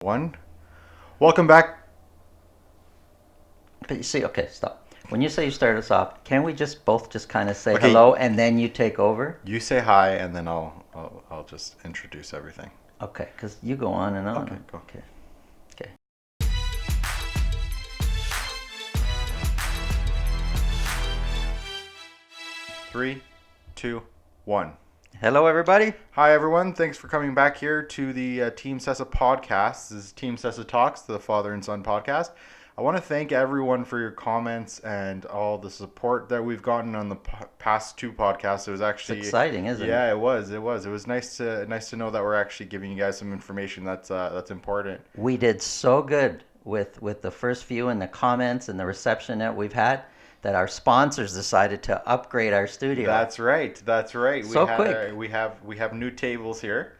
One. Welcome back. But you see, okay, stop. When you say you start us off, can we just both just kind of say Okay, hello and then you take over? you say hi, and then I'll just introduce everything. Okay, because you go on and Okay, on. go. Okay, okay. 3, 2, 1. Hello, everybody. Hi everyone. Thanks for coming back here to the Team Sessa podcast. This is Team Sessa Talks, the father and son podcast. I want to thank everyone for your comments and all the support that we've gotten on the past two podcasts. It was It's actually, exciting, isn't it? yeah, it was nice to know that we're actually giving you guys some information that's important. We did so good with the first few and the comments and the reception that we've had that our sponsors decided to upgrade our studio. That's right. That's right. So quick. We have new tables here,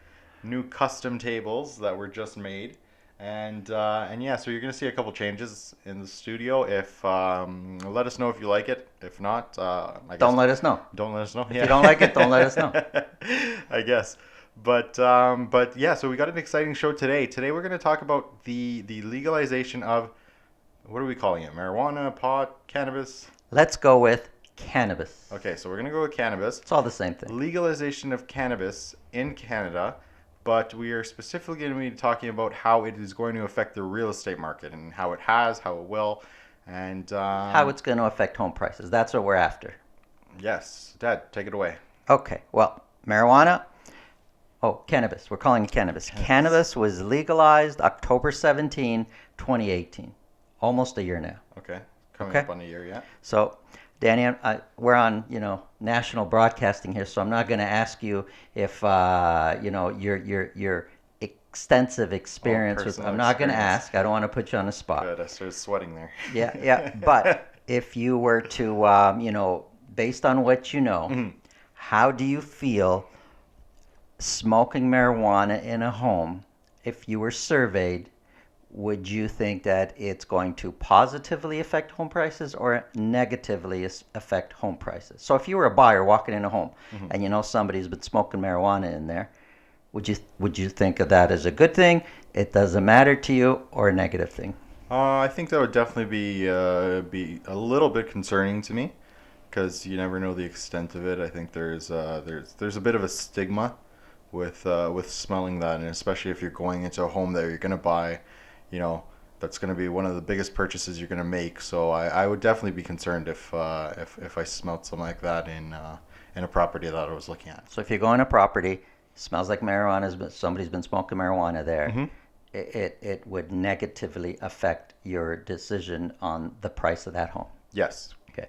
new custom tables that were just made, and yeah. So you're gonna see a couple changes in the studio. If let us know if you like it. If not, I guess Don't let us know. don't let us know. If you don't like it, don't let us know. I guess. But yeah. So we got an exciting show today. Today we're gonna talk about the legalization of, what are we calling it? Marijuana, pot, cannabis. Let's go with cannabis. Okay, so we're gonna go with cannabis. It's all the same thing. Legalization of cannabis in Canada, but we are specifically going to be talking about how it is going to affect the real estate market and how it has, how it will, and How it's going to affect home prices. That's what we're after. yes, Dad, take it away. Okay, well, marijuana. Oh, cannabis. We're calling it cannabis. Cannabis was legalized October 17, 2018. Almost a year now. Okay, coming Okay. up on a year, yeah. So, Danny, we're on, national broadcasting here, so I'm not going to ask you if, your extensive experience with. personal I'm not going to experience. ask. I don't want to put you on the spot. Good, I started sweating there. Yeah, yeah. But if you were to, based on what you know, Mhm. how do you feel smoking marijuana in a home? If you were surveyed, would you think that it's going to positively affect home prices or negatively affect home prices? So if you were a buyer walking in a home Mhm. and you know somebody's been smoking marijuana in there, would you think of that as a good thing? It doesn't matter to you, or a negative thing? I think that would definitely be a little bit concerning to me, because you never know the extent of it. I think there's a bit of a stigma with smelling that, and especially if you're going into a home that you're gonna buy, you know, that's gonna be one of the biggest purchases you're gonna make. So I would definitely be concerned if I smelled something like that in a property that I was looking at. So if you go on a property, smells like marijuana, somebody's been smoking marijuana there, Hmm. it would negatively affect your decision on the price of that home. Yes. Okay.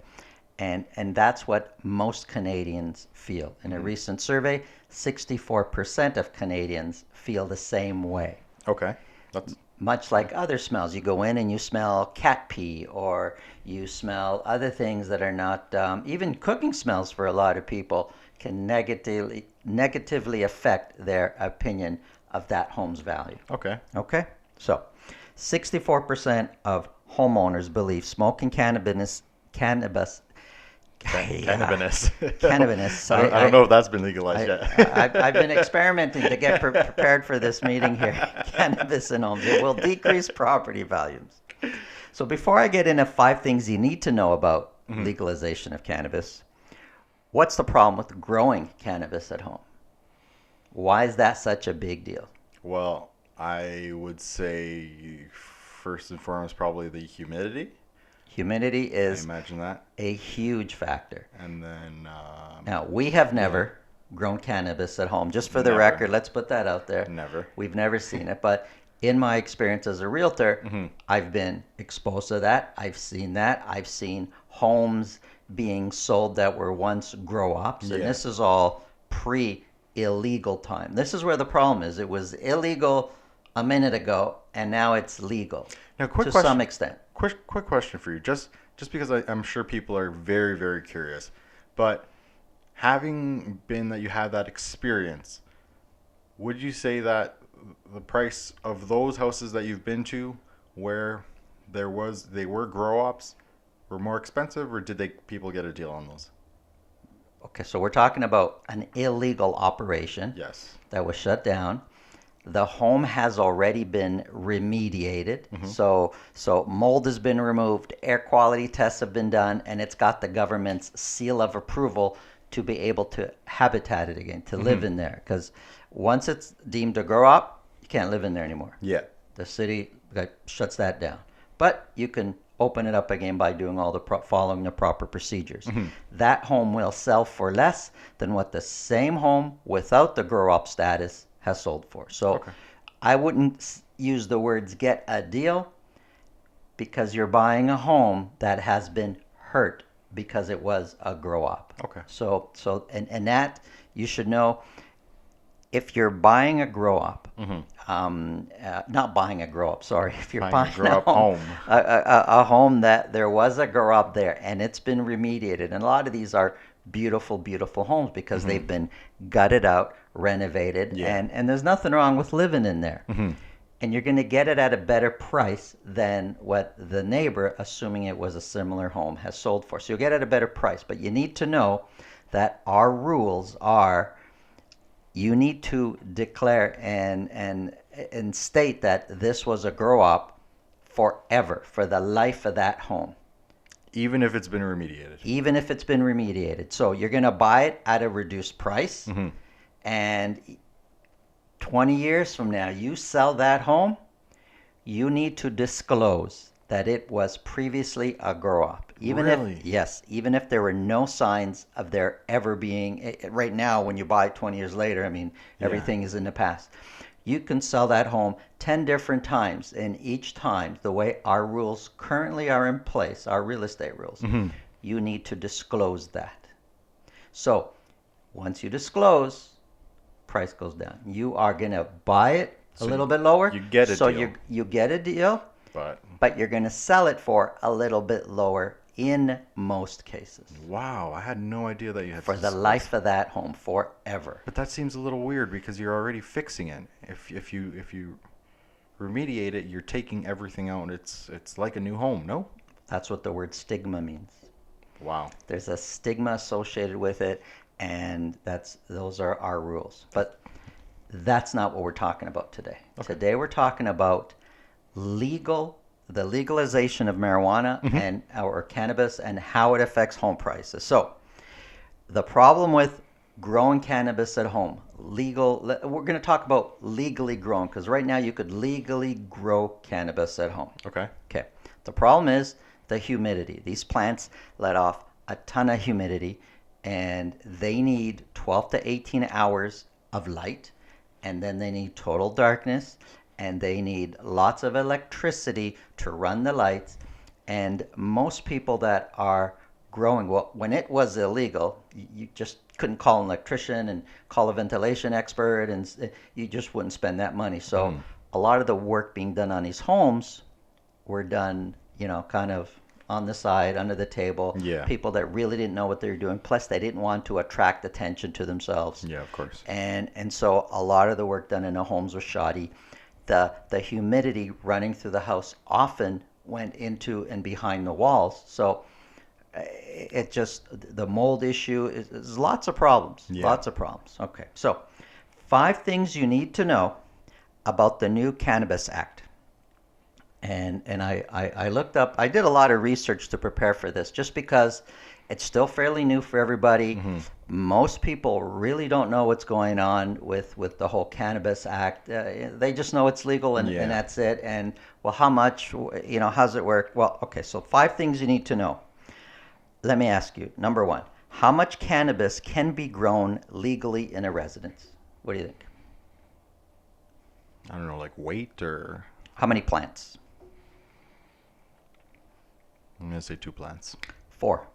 And that's what most Canadians feel. In a Hmm. recent survey, 64% of Canadians feel the same way. Okay. That's Much like other smells, you go in and you smell cat pee, or you smell other things that are not, even cooking smells for a lot of people can negatively affect their opinion of that home's value. okay. Okay? So, 64% of homeowners believe smoking cannabis. Cannabis. Cannabis. I don't know if that's been legalized yet. I've been experimenting to get prepared for this meeting here. Cannabis in homes. It will decrease property values. So before I get into 5 things you need to know about Mhm. legalization of cannabis, what's the problem with growing cannabis at home? Why is that such a big deal? Well, I would say first and foremost probably the humidity. Humidity I is imagine that, a huge factor. and then Now, we have yeah, never grown cannabis at home. Just for the never, record, let's put that out there. never. We've never seen it. But in my experience as a realtor, Hmm. I've been exposed to that. I've seen that. I've seen homes being sold that were once grow ups. And Yeah. this is all pre illegal time. This is where the problem is. It was illegal a minute ago, and now it's legal Now, quick to question. some extent. Quick question for you. Just because I'm sure people are very very curious, but having been that you had that experience, would you say that the price of those houses that you've been to, where they were grow ups, were more expensive, or did they people get a deal on those? Okay, so we're talking about an illegal operation Yes. that was shut down. The home has already been remediated. Hmm. So mold has been removed, air quality tests have been done, and it's got the government's seal of approval to be able to habitat it again, to live Hmm. in there. Because once it's deemed to grow up, you can't live in there anymore. Yeah. The city shuts that down. But you can open it up again by doing all the following the proper procedures. Hmm. That home will sell for less than what the same home without the grow up status has sold for. So Okay. I wouldn't use the words get a deal because you're buying a home that has been hurt because it was a grow up. Okay. And that you should know if you're buying a grow up, Hmm. not buying a grow up, sorry, if you're Buying a buying grow a up home, home. a home that there was a grow up there and it's been remediated, and a lot of these are beautiful, beautiful homes because Hmm. they've been gutted out, renovated, Yeah. and there's nothing wrong with living in there. Hmm. And you're going to get it at a better price than what the neighbor, assuming it was a similar home, has sold for. So you'll get it at a better price, but you need to know that our rules are you need to declare and state that this was a grow up forever for the life of that home, Even if it's been remediated. even if it's been remediated. So you're going to buy it at a reduced price, Hmm. and 20 years from now you sell that home, you need to disclose that it was previously a grow up. Even if, Really? yes, even if there were no signs of there ever being, right now, when you buy it 20 years later, I mean, Yeah. everything is in the past. You can sell that home 10 different times, and each time, the way our rules currently are in place, our real estate rules, Hmm. you need to disclose that. So once you disclose, price goes down. You are going to buy it a So little bit lower, you get a so deal, you get a deal, but but you're going to sell it for a little bit lower in most cases wow, I had no idea that you had to for the disclose. life of that home forever. But that seems a little weird because you're already fixing it. If you remediate it, you're taking everything out. It's like a new home, no? That's what the word stigma means. Wow. There's a stigma associated with it, and those are our rules. But that's not what we're talking about today. Okay. Today we're talking about legal the legalization of marijuana Hmm. and or cannabis and how it affects home prices. So the problem with growing cannabis at home, we're going to talk about legally grown because right now you could legally grow cannabis at home. Okay. Okay. The problem is the humidity. These plants let off a ton of humidity and they need 12 to 18 hours of light, and then they need total darkness, and they need lots of electricity to run the lights. And most people that are growing, well, when it was illegal, you just couldn't call an electrician and call a ventilation expert, and you just wouldn't spend that money. So Mm. a lot of the work being done on these homes were done, kind of on the side, under the table. Yeah. People that really didn't know what they were doing. Plus, they didn't want to attract attention to themselves. Yeah, of course. And so a lot of the work done in the homes was shoddy. The humidity running through the house often went into and behind the walls. So it just the mold issue is lots of problems. Yeah. Lots of problems. Okay, so 5 things you need to know about the new Cannabis Act. And I looked up, I did a lot of research to prepare for this just because it's still fairly new for everybody. Hmm. Most people really don't know what's going on with the whole Cannabis Act. They just know it's legal Yeah. and that's it. And well, how much, how's it work? Well, okay, so 5 things you need to know. Let me ask you, number one, how much cannabis can be grown legally in a residence? What do you think? I don't know, like weight or How many plants? I'm gonna say 2 plants. 4.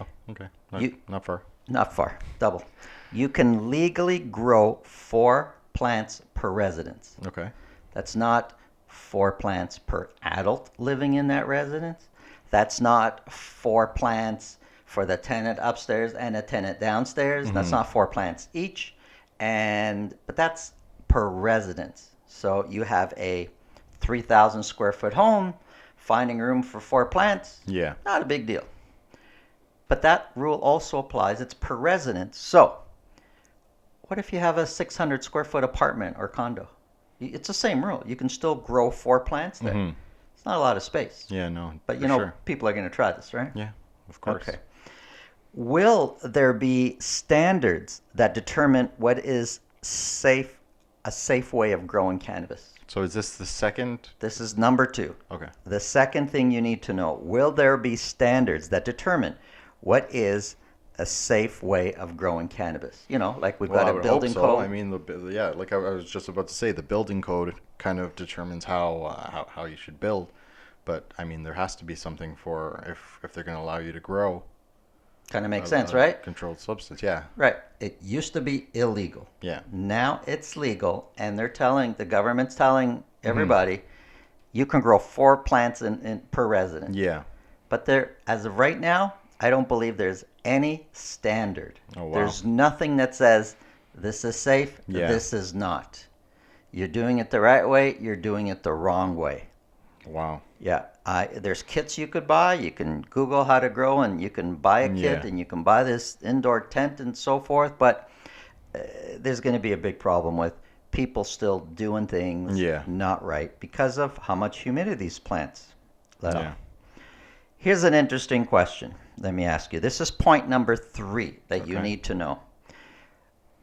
Oh, okay. You- Not far. Not far, double. You can legally grow 4 plants per residence. Okay. That's not 4 plants per adult living in that residence. That's not 4 plants for the tenant upstairs and a tenant downstairs. That's Mhm. not 4 plants each. But that's per residence. So you have a 3,000 square foot home, finding room for 4 plants, Yeah. not a big deal. But that rule also applies, it's per residence. So what if you have a 600 square foot apartment or condo? It's the same rule. You can still grow 4 plants there. Mm-hmm. It's not a lot of space. Yeah, no, But for sure. people are going to try this, right? Yeah, of course. Okay. Will there be standards that determine what is a safe way of growing cannabis? So is this the second? This is number 2. Okay. The second thing you need to know, will there be standards that determine what is a safe way of growing cannabis? Like we've Well, got I a would hope building so. code. I mean, yeah, like I was just about to say, the building code kind of determines how you should build. But I mean, there has to be something for if they're going to allow you to grow Kind of makes sense, right? controlled substance. Yeah, Right. It used to be illegal. yeah, Now it's legal, and the government's telling everybody, you can grow 4 plants per resident. yeah. But as of right now, I don't believe there's any standard. Oh, wow. There's nothing that says this is safe, Yeah. this is not. You're doing it the right way, you're doing it the wrong way. Wow. Yeah, there's kits you could buy. You can Google how to grow, and you can buy a kit, Yeah. and you can buy this indoor tent and so forth. But there's going to be a big problem with people still doing things Yeah. not right because of how much humidity these plants let Yeah. off. Here's an interesting question. Let me ask you. This is point number 3 that you Okay. need to know.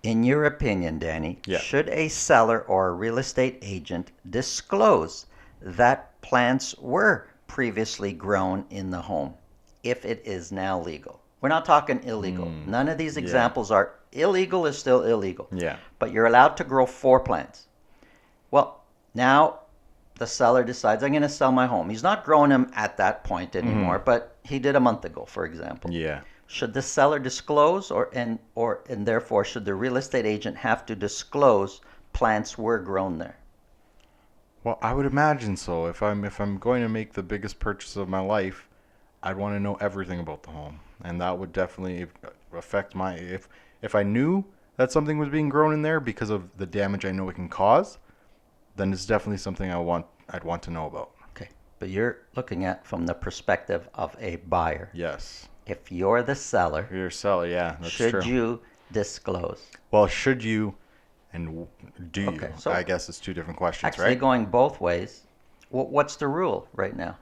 In your opinion, Danny, Yeah. should a seller or a real estate agent disclose that plants were previously grown in the home if it is now legal? We're not talking illegal. None of these yeah. examples are illegal, is still illegal. Yeah. But you're allowed to grow 4 plants. Well, now the seller decides, I'm going to sell my home. He's not growing them at that point anymore, but he did a month ago, for example. Yeah. Should the seller disclose, and therefore should the real estate agent have to disclose plants were grown there? Well, I would imagine so. If I'm going to make the biggest purchase of my life, I'd want to know everything about the home, and that would definitely affect my if I knew that something was being grown in there because of the damage I know it can cause, then it's definitely something I'd want to know about. Okay, but you're looking at from the perspective of a buyer. Yes. If you're the seller, You're a seller, yeah, that's should true. you disclose? Well, should you and do you? Okay, so I guess it's two different questions, Actually, right? going both ways, what's the rule right now?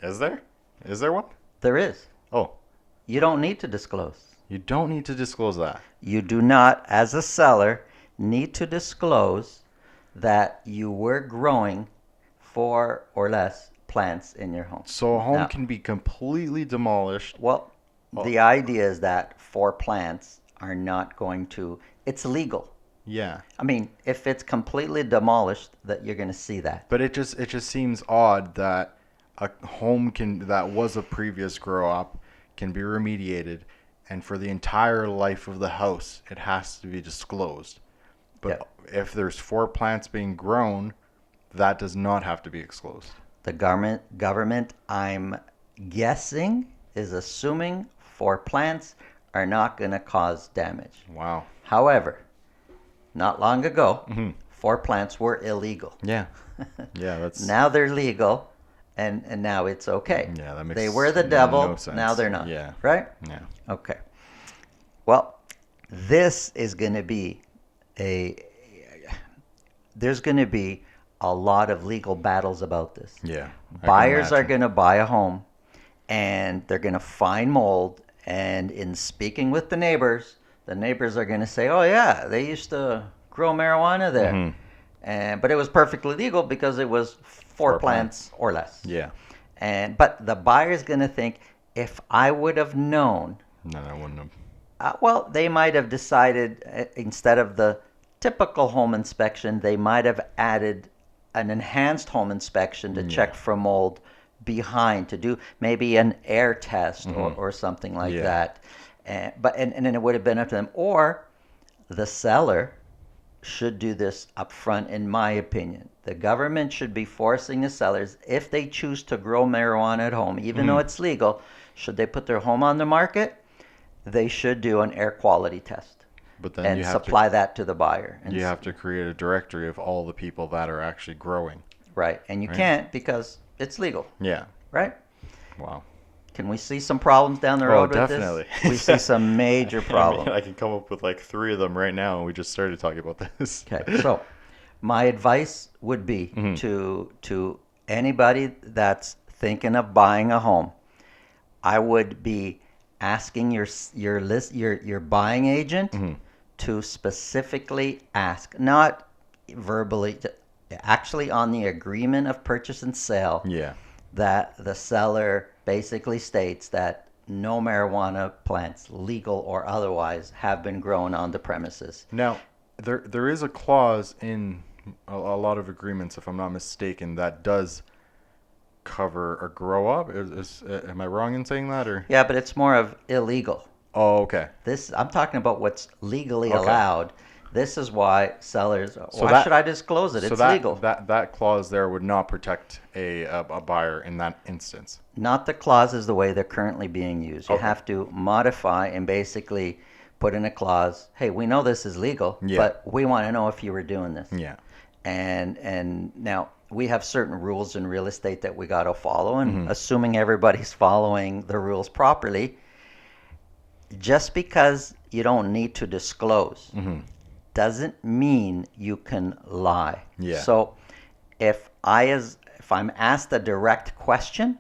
Is there? Is there one? There is. Oh, You don't need to disclose. you don't need to disclose that. You do not, as a seller, need to disclose that you were growing 4 or less plants in your home. So a home Now- can be completely demolished. Well, the idea is that 4 plants are not going to, it's legal. Yeah. I mean, if it's completely demolished, that you're going to see that. But it just seems odd that a home that was a previous grow up can be remediated, and for the entire life of the house it has to be disclosed. But if there's 4 plants being grown, that does not have to be disclosed. The government, I'm guessing, is assuming 4 plants are not going to cause damage. Wow. However, not long ago, Mm-hmm. 4 plants were illegal. Yeah. Yeah, that's Now they're legal, and now it's okay. Yeah, that makes They were the devil, no sense. now they're not. Yeah. Right? Yeah. Okay. Well, this is going to be there's going to be a lot of legal battles about this. Yeah. I can Buyers are imagine. going to buy a home, and they're going to find mold, and in speaking with the neighbors are going to say, oh yeah, they used to grow marijuana there. Mhm. But it was perfectly legal because it was 4 plants or less. Yeah. But the buyer's going to think, if I would have known, No, I wouldn't have. well, they might have decided instead of the typical home inspection, they might have added an enhanced home inspection to check for mold behind, to do maybe an air test or something like Yeah. that. And then it would have been up to them. Or the seller should do this up front, in my opinion. The government should be forcing the sellers, if they choose to grow marijuana at home, even though it's legal, should they put their home on the market, they should do an air quality test But then and you have supply that to the buyer. And you have to create a directory of all the people that are actually growing. Right, and you can't because it's legal, Yeah. right? Wow. Can we see some problems down the Oh, road with definitely. this? We see some major problems. I can come up with like 3 of them right now, and we just started talking about this. Okay, so My advice would be Hmm. to anybody that's thinking of buying a home, I would be asking your buying agent Hmm. to specifically ask, not verbally, actually on the agreement of purchase and sale, Yeah. that the seller basically states that no marijuana plants, legal or otherwise, have been grown on the premises. Now, there is a clause in a lot of agreements, if I'm not mistaken, that does cover a grow up. Am I wrong in saying that, or? Yeah, but it's more of illegal. Oh, okay. This I'm talking about what's legally Okay. allowed. This is why sellers. So Why should that I disclose it? so It's that legal. that that clause there would not protect a buyer in that instance. Not the clauses the way they're currently being used. You Okay. have to modify and basically put in a clause. Hey, we know this is legal, Yeah. but we want to know if you were doing this. Yeah. And now we have certain rules in real estate that we got to follow, and Hmm. assuming everybody's following the rules properly, just because you don't need to disclose Hmm. doesn't mean you can lie. Yeah. So if I'm asked a direct question,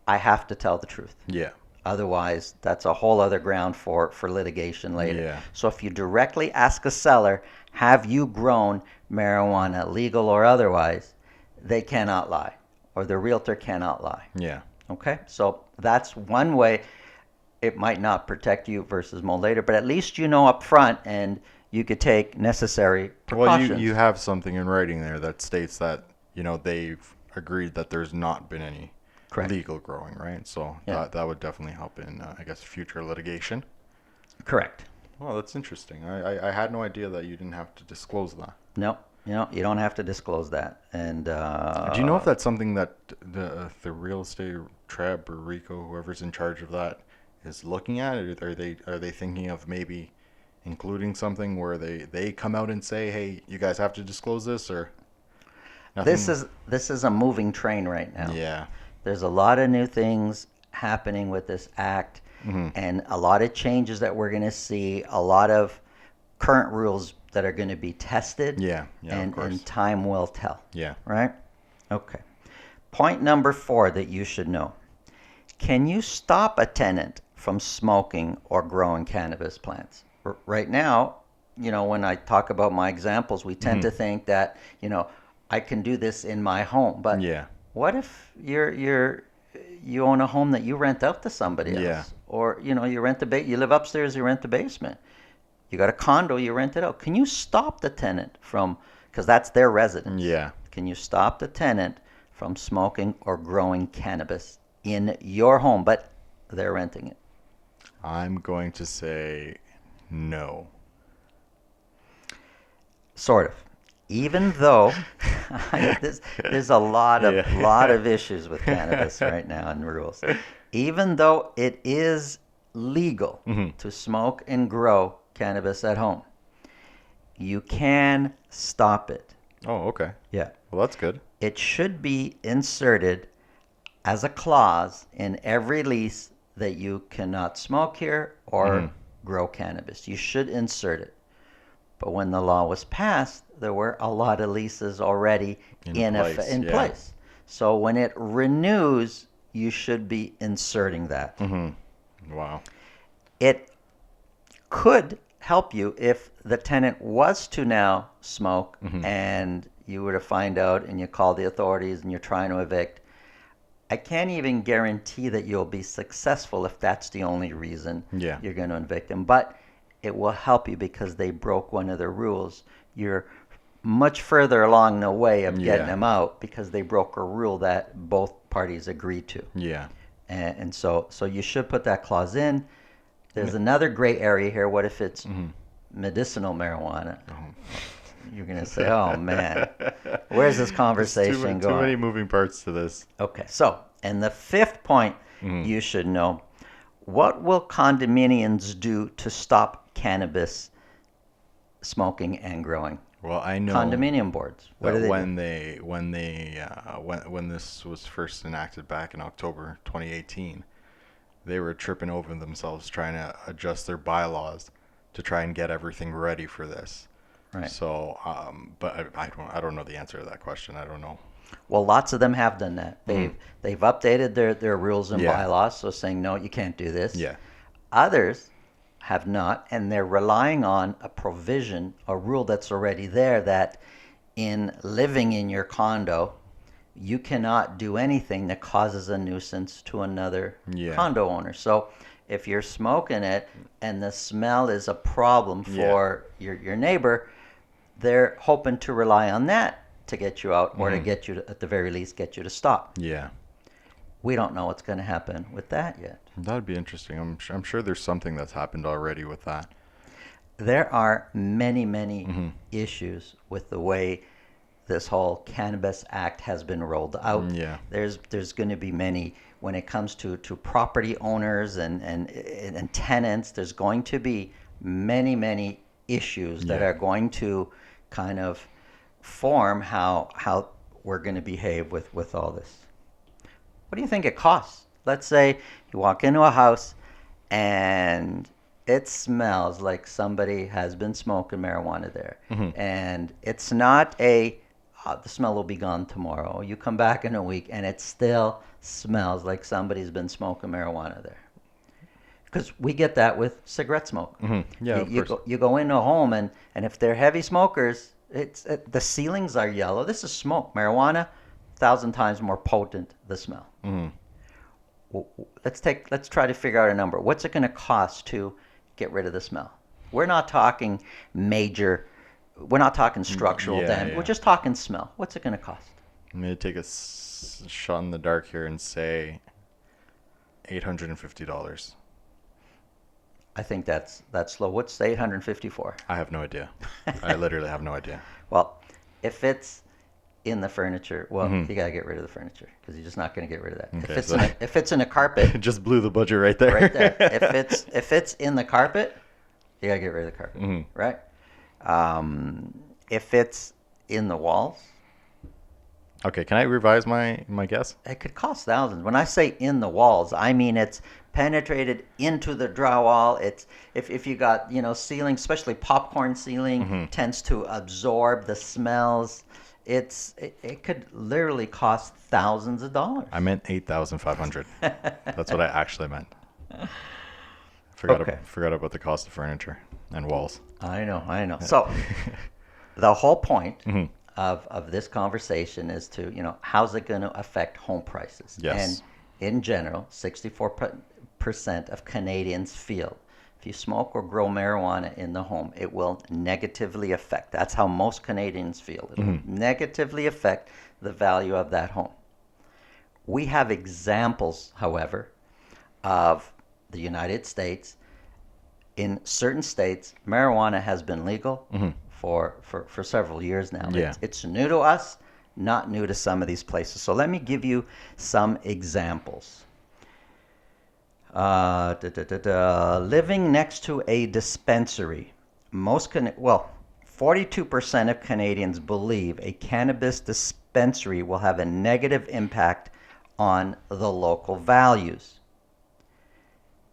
I have to tell the truth. Yeah. Otherwise, that's a whole other ground for litigation later. Yeah. So if you directly ask a seller, have you grown marijuana, legal or otherwise, they cannot lie, or the realtor cannot lie. Yeah. Okay? So that's one way. It might not protect you versus mold later, but at least you know up front and you could take necessary Well, precautions. you have something in writing there that states that they've agreed that there's not been any Correct. legal growing, right? So Yeah. that would definitely help in I guess future litigation. Correct. Well, that's interesting. I had no idea that you didn't have to disclose that. No, you don't have to disclose that. And Do you know if that's something that the real estate Treb or Rico, whoever's in charge of that, is looking at? Or are they thinking of maybe including something where they come out and say, hey, you guys have to disclose this, or this nothing? is a moving train right now. Yeah. There's a lot of new things happening with this act, Hmm. and a lot of changes that we're going to see, a lot of current rules that are going to be tested, Yeah. Yeah. Of and course. time will tell, Yeah. right? Okay. Point number 4 that you should know. Can you stop a tenant from smoking or growing cannabis plants? Right now, when I talk about my examples, we tend Hmm. to think that, I can do this in my home. But Yeah. what if you own a home that you rent out to somebody Yeah. else? Or, you live upstairs, you rent the basement. You got a condo, you rent it out. Can you stop the tenant from, because that's their residence. Yeah. Can you stop the tenant from smoking or growing cannabis in your home, but they're renting it? I'm going to say no. Sort of. Even though there's a lot of Yeah. lot of issues with cannabis right now and rules. Even though it is legal Hmm. to smoke and grow cannabis at home, you can stop it. Oh, okay. Yeah. Well, that's good. It should be inserted as a clause in every lease that you cannot smoke here or Hmm. grow cannabis. You should insert it. But when the law was passed, there were a lot of leases already In place, in yeah. place. So when it renews, you should be inserting that. Hmm. Wow. It could help you if the tenant was to now smoke Hmm. and you were to find out and you call the authorities and you're trying to evict. I can't even guarantee that you'll be successful if that's the only reason Yeah. you're going to evict them, but it will help you because they broke one of the rules. You're much further along the way of getting Yeah. them out because they broke a rule that both parties agreed to. Yeah. And so you should put that clause in. There's another gray area here. What if it's Hmm. medicinal marijuana? Oh. You're going to say, oh man, where's this conversation Too many going? moving parts to this. Okay, so, and the 5th point Mhm. you should know, what will condominiums do to stop cannabis smoking and growing? Well, I know Condominium boards. What that do they when do? when this was first enacted back in October 2018, they were tripping over themselves trying to adjust their bylaws to try and get everything ready for this. Right. So, but I don't know the answer to that question. I don't know. Well, lots of them have done that. Hmm. They've updated their rules and Yeah. bylaws, so saying no, you can't do this. Yeah. Others have not, and they're relying on a provision, a rule that's already there that in living in your condo, you cannot do anything that causes a nuisance to another Yeah. condo owner. So if you're smoking it and the smell is a problem Yeah. for your neighbor, they're hoping to rely on that to get you out or to Hmm. get you to, at the very least, get you to stop. Yeah. We don't know what's going to happen with that yet. That'd be interesting. I'm sure there's something that's happened already with that. There are many, many Hmm. issues with the way this whole Cannabis Act has been rolled out. Yeah. There's going to be many when it comes to property owners and tenants. There's going to be many issues that Yeah. are going to kind of form how we're going to behave with all this. What do you think it costs? Let's say you walk into a house and it smells like somebody has been smoking marijuana there. Hmm. And it's not the smell will be gone tomorrow. You come back in a week and it still smells like somebody's been smoking marijuana there. Because we get that with cigarette smoke. Hmm. Yeah, of course. You go into a home and if they're heavy smokers, the ceilings are yellow. This is smoke. Marijuana, 1,000 times more potent, the smell. Hmm. Let's try to figure out a number. What's it going to cost to get rid of the smell? We're not talking major. We're not talking structural Yeah, damage. yeah. We're just talking smell. What's it going to cost? I'm gonna take a shot in the dark here and say $850. I think that's low. What's 854? I have no idea. I literally have no idea. Well, if it's in the furniture, well, Mhm. you gotta get rid of the furniture because you're just not gonna get rid of that. Okay, If it's so- if it's in a carpet, It just blew the budget right there. right there. If it's in the carpet, you gotta get rid of the carpet, Mhm. right? If it's in the walls, Okay, can I revise my guess? it could cost thousands. When I say in the walls, I mean it's penetrated into the drywall. It's if you got ceiling, especially popcorn ceiling, tends to absorb the smells. It could literally cost thousands of dollars. I meant 8,500. That's what I actually meant. Okay. Forgot about the cost of furniture and walls. I know. So the whole point Mhm. of this conversation is to, how's it going to affect home prices? Yes. And in general, 64% of Canadians feel if you smoke or grow marijuana in the home, it will negatively affect. That's how most Canadians feel. It will negatively affect the value of that home. We have examples, however, of the United States. In certain states, marijuana has been legal for several years now. Yeah. It's new to us, not new to some of these places. So let me give you some examples. Living next to a dispensary. 42% of Canadians believe a cannabis dispensary will have a negative impact on the local values.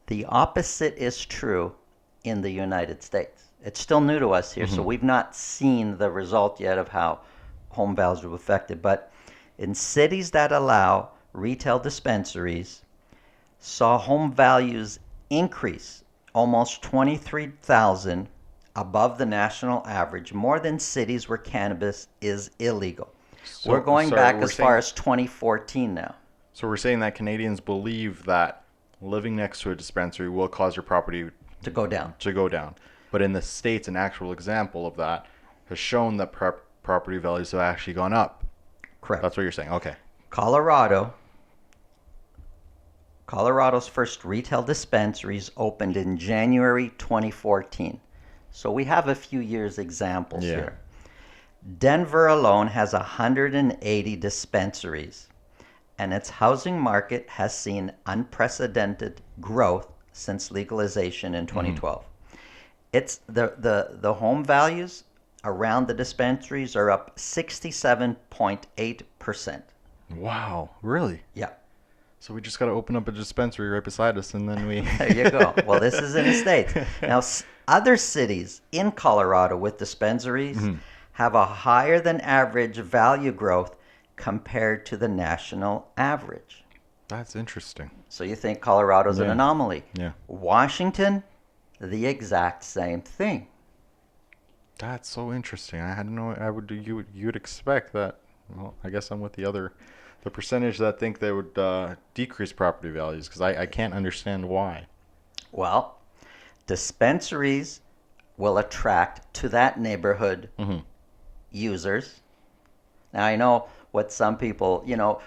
The opposite is true in the United States. It's still new to us here, so we've not seen the result yet of how home values are affected. But in cities that allow retail dispensaries, saw home values increase almost 23,000 above the national average, more than cities where cannabis is illegal. So- we're going sorry, back we're as far saying- as 2014 now. So we're saying that Canadians believe that living next to a dispensary will cause your property To go down. to go down. But in the States, an actual example of that has shown that property values have actually gone up. Correct. That's what you're saying. Okay. Colorado's first retail dispensaries opened in January 2014. So we have a few years examples Yeah. here. Denver alone has 180 dispensaries, and its housing market has seen unprecedented growth since legalization in 2012. It's the home values around the dispensaries are up 67.8%. Wow. Really? Yeah. So we just got to open up a dispensary right beside us, and then we. There you go. Well, this is in the States. Now, Other cities in Colorado with dispensaries Hmm. have a higher than average value growth compared to the national average. That's interesting. So you think Colorado's an Yeah. anomaly. Yeah. Washington, the exact same thing. That's so interesting. I had no. I would. You'd expect that. Well, I guess I'm with the percentage that think they would decrease property values because I can't understand why. Well, dispensaries will attract to that neighborhood Hmm. users. Now, I know what some people,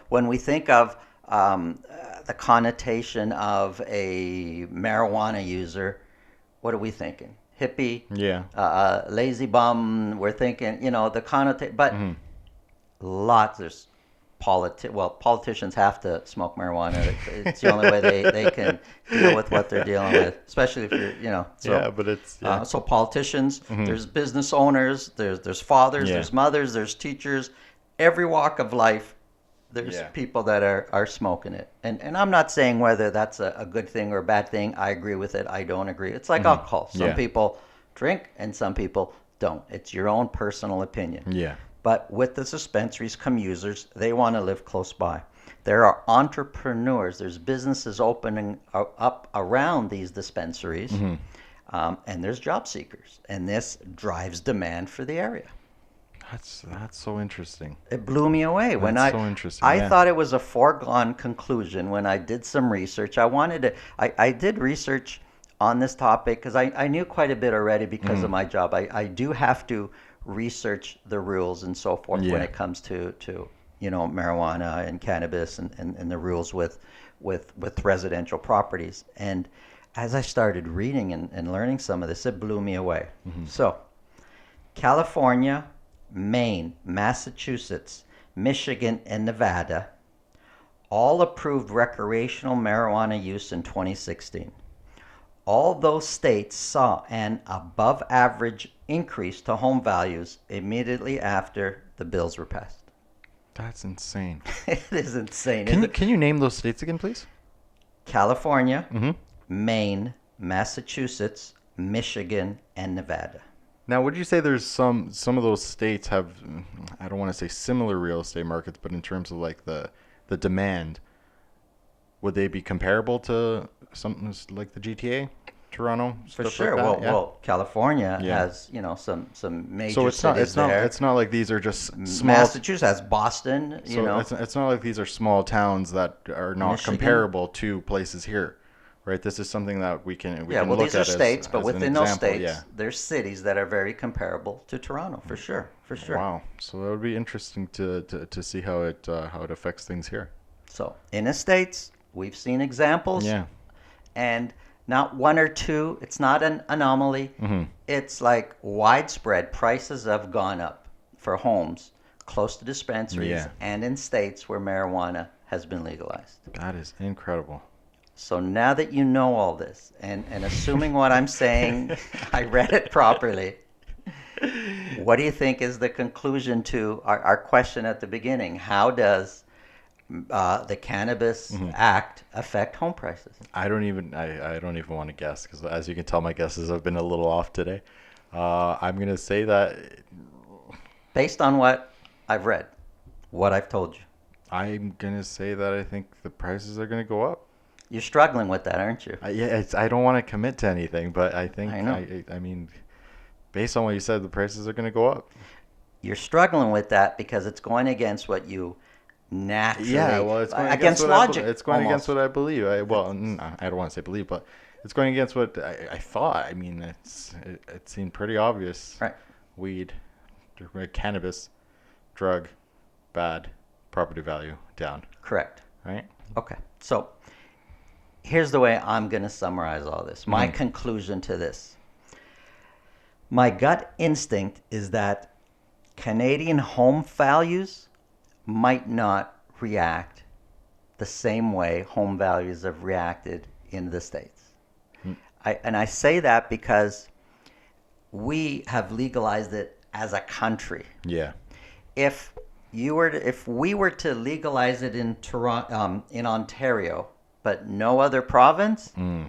when we think of the connotation of a marijuana user, what are we thinking? Hippie, Yeah. lazy bum. We're thinking, the connotation, but Hmm. there's politicians have to smoke marijuana. It's the only way they can deal with what they're dealing with, especially if you're, Yeah, so. but it's yeah. So politicians, Hmm. there's business owners, there's fathers, Yeah. there's mothers, there's teachers, every walk of life. There's Yeah. people that are smoking it, and I'm not saying whether that's a good thing or a bad thing. I agree with it. I don't agree. It's like Hmm. alcohol. Some Yeah. people drink and some people don't. It's your own personal opinion. Yeah. But with the dispensaries come users, they want to live close by. There are entrepreneurs, there's businesses opening up around these dispensaries, Hmm. and there's job seekers. And this drives demand for the area. That's so interesting. It blew me away when That's I so interesting. I Yeah. thought it was a foregone conclusion when I did some research. I did research on this topic because I knew quite a bit already because of Hmm. my job. I do have to research the rules and so forth when Yeah. it comes to marijuana and cannabis and the rules with residential properties. And as I started reading and learning some of this, it blew me away. Hmm. So California, Maine, Massachusetts, Michigan, and Nevada all approved recreational marijuana use in 2016. All those states saw an above average increase to home values immediately after the bills were passed. That's insane. It is insane, Can isn't you it? can you name those states again, please? California, Hmm. Maine, Massachusetts, Michigan, and Nevada. Now, would you say there's some of those states have, I don't want to say similar real estate markets, but in terms of like the demand, would they be comparable to something like the GTA, Toronto, For stuff like sure. that? Yeah. Well, California Yeah. has some So major cities there. it's not like these are just small. Massachusetts has Boston, So it's not like these are small towns that are not Michigan. comparable to places here, right? This is something that we Yeah, can well, look these are at states, but as an within those example. states, Yeah. there's cities that are very comparable to Toronto, for sure, for sure. Wow. So that would be interesting to see how it affects things here. So in the states, we've seen examples, Yeah. and not one or two. It's not an anomaly. Hmm. It's like widespread. Prices have gone up for homes close to dispensaries Yeah. and in states where marijuana has been legalized. That is incredible. So now that you know all this, and assuming what I'm saying, I read it properly, what do you think is the conclusion to our question at the beginning? How does the Cannabis Act affect home prices? I don't even want to guess because as you can tell, my guesses have been a little off today. I'm gonna say that Based on what I've read, what I've told you. I'm gonna say that I think the prices are gonna go up. You're struggling with that, aren't you? I don't want to commit to anything, but I think I know. I mean, based on what you said, the prices are gonna go up. You're struggling with that because it's going against what you naturally, Yeah, well, it's going against what logic. it's going against almost. what I believe. I don't want to say believe, but it's going against what I thought. I mean, it seemed pretty obvious. Right. Weed, cannabis, drug, bad, property value down. Correct. Right. Okay. So here's the way I'm going to summarize all this. My Mhm. conclusion to this. My gut instinct is that Canadian home values might not react the same way home values have reacted in the States. Mm. I say that because we have legalized it as a country. Yeah. If if we were to legalize it in Toronto, in Ontario, but no other province, Mm.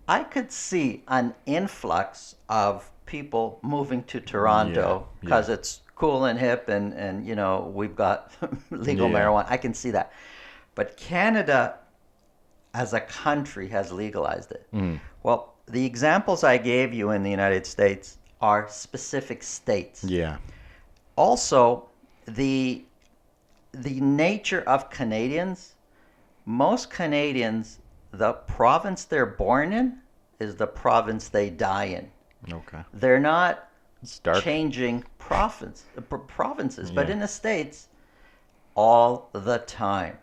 I could see an influx of people moving to Yeah, Toronto yeah, because it's cool and hip, and we've got legal yeah. marijuana. I can see that. But Canada as a country has legalized it. Mm, Well, the examples I gave you in the United States are specific states. yeah, Also, the the nature of Canadians, most Canadians, the province they're born in is the province they die in. okay. They're not It's dark. changing provinces, but Yeah, in the States, all the time.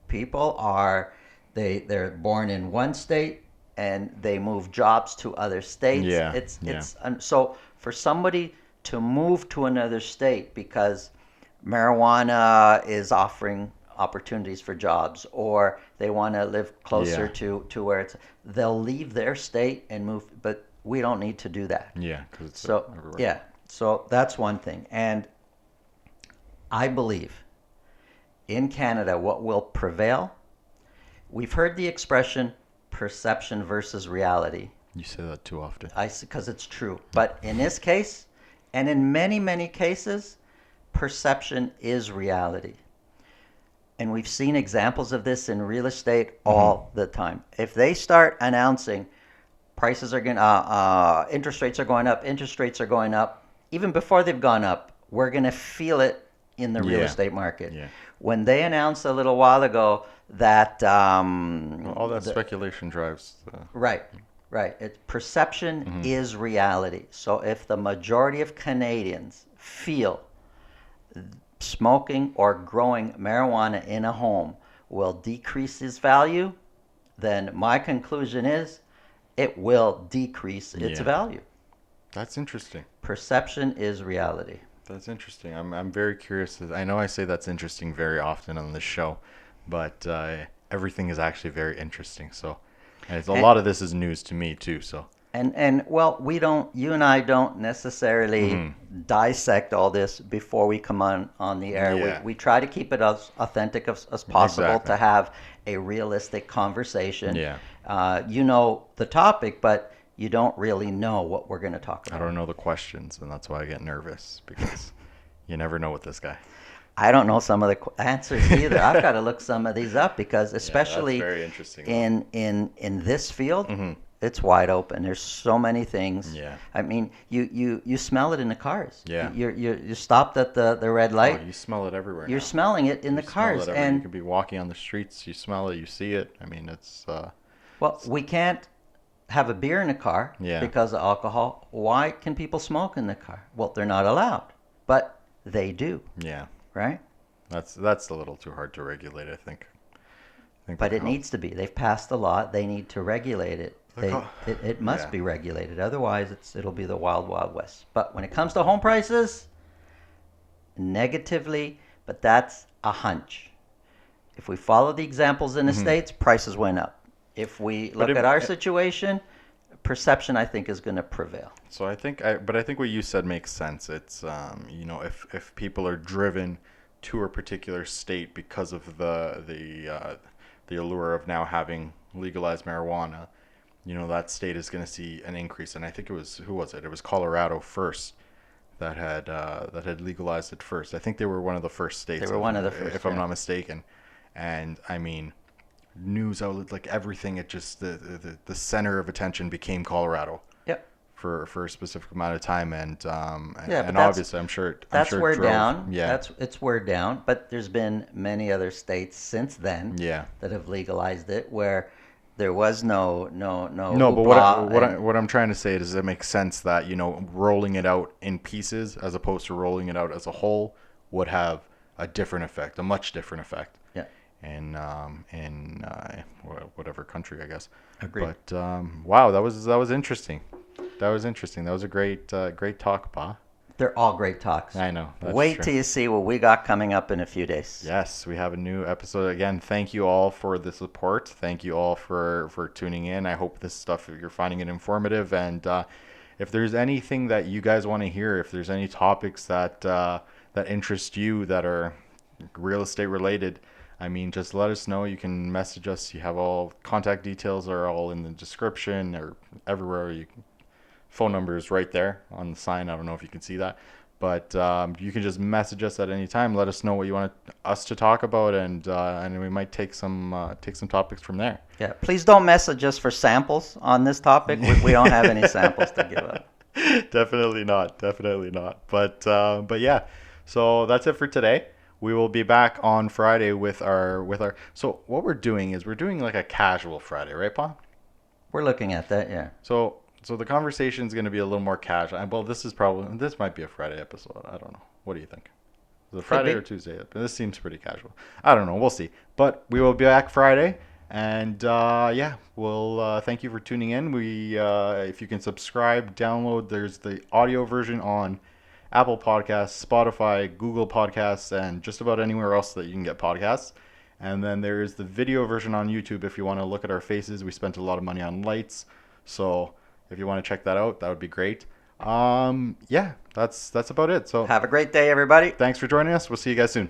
People are they're born in one state and they move jobs to other states. yeah, It's yeah, it's so for somebody to move to another state because marijuana is offering opportunities for jobs or they want to live closer yeah, to where it's they'll leave their state and move, but we don't need to do that. yeah, because it's So everywhere. yeah, so that's one thing. And I believe in Canada, what will prevail? We've heard the expression perception versus reality. You say that too often. Because it's true. But in this case, and in many, many cases, perception is reality. And we've seen examples of this in real estate Hmm. all the time. If they start announcing prices are going, interest rates are going up, interest rates are going up, even before they've gone up, we're going to feel it in the real Yeah, estate market. yeah. When they announced a little while ago that, Well, all that speculation drives. right, right, perception Hmm. is reality. So if the majority of Canadians feel smoking or growing marijuana in a home will decrease its value, then my conclusion is it will decrease its Yeah, value. that's interesting. Perception is reality. That's interesting. I'm very curious. I know I say that's interesting very often on this show, but everything is actually very interesting. So, and it's a And lot of this is news to me too. So, and well, you and I don't necessarily hmm, dissect all this before we come on the air. We yeah, we try to keep it as authentic as possible exactly. to have a realistic conversation. Yeah, You know the topic, but you don't really know what we're going to talk I about. don't know the questions, and that's why I get nervous because you never know with this guy. I don't know some of the answers either. I've got to look some of these up because Yeah, that's especially very interesting though. in this field, Hmm. it's wide open. There's so many things. Yeah, I mean, you smell it in the cars. yeah. You stopped at the red Oh, light. you smell it everywhere You're now. smelling it in You the smell cars. it everywhere. You And could be walking on the streets, you smell it, you see it. I mean, well, it's we can't have a beer in the car yeah, because of alcohol. Why can people smoke in the car? Well, they're not allowed, but they do, yeah. right? That's a little too hard to regulate. I think But like it how needs to be. They've passed a law. They need to regulate it. like how It must yeah. be regulated. Otherwise, it'll be the wild, wild west. But when it comes to home prices, negatively, but that's a hunch. If we follow the examples in the Hmm. States, prices went up. If we But look at our situation, perception, I think, is going to prevail. so but I think what you said makes sense. It's if people are driven to a particular state because of the allure of now having legalized marijuana, that state is going to see an increase. And I think it was who was it? It was Colorado first that had legalized it first. I think they were one of the first They states, were one of the first, if I'm yeah. not mistaken. And I mean, news outlets like everything, it just the center of attention became Colorado Yep. for a specific amount of time, Yeah, but and obviously I'm that's sure it where drove. down. Yeah, It's where down. But there's been many other states since then yeah. that have legalized it where there was no No, but hoopla and what I'm trying to say is it makes sense that rolling it out in pieces as opposed to rolling it out as a whole would have a different effect, a much different effect yeah, in whatever country, I guess. agreed. But wow, that was interesting. That was interesting. That was a great talk, Pa. They're all great talks. I know. That's Wait true. till you see what we got coming up in a few days. Yes, we have a new episode. Again, thank you all for the support. Thank you all for tuning in. I hope this stuff, you're finding it informative. And if there's anything that you guys want to hear, if there's any topics that interest you that are real estate related, I mean, just let us know. You can message us. You have all contact details are all in the description or everywhere. Phone number is right there on the sign. I don't know if you can see that, but you can just message us at any time. Let us know what you want us to talk about, and we might take some topics from there. Yeah, please don't message us for samples on this topic. We don't have any samples to give up. Definitely not. Definitely not. But yeah. So that's it for today. We will be back on Friday with our. So what we're doing is we're doing like a casual Friday, right, Paul? We're looking at that, yeah. So the conversation is going to be a little more casual. Well, this might be a Friday episode. I don't know. What do you think? Is it Could Friday or be. Tuesday? This seems pretty casual. I don't know. We'll see. But we will be back Friday. And yeah, we'll thank you for tuning in. If you can subscribe, download. There's the audio version on Apple Podcasts, Spotify, Google Podcasts, and just about anywhere else that you can get podcasts. And then there's the video version on YouTube if you want to look at our faces. We spent a lot of money on lights, so if you want to check that out, that would be great. Yeah, that's about it. So Have a great day, everybody. thanks for joining us. We'll see you guys soon.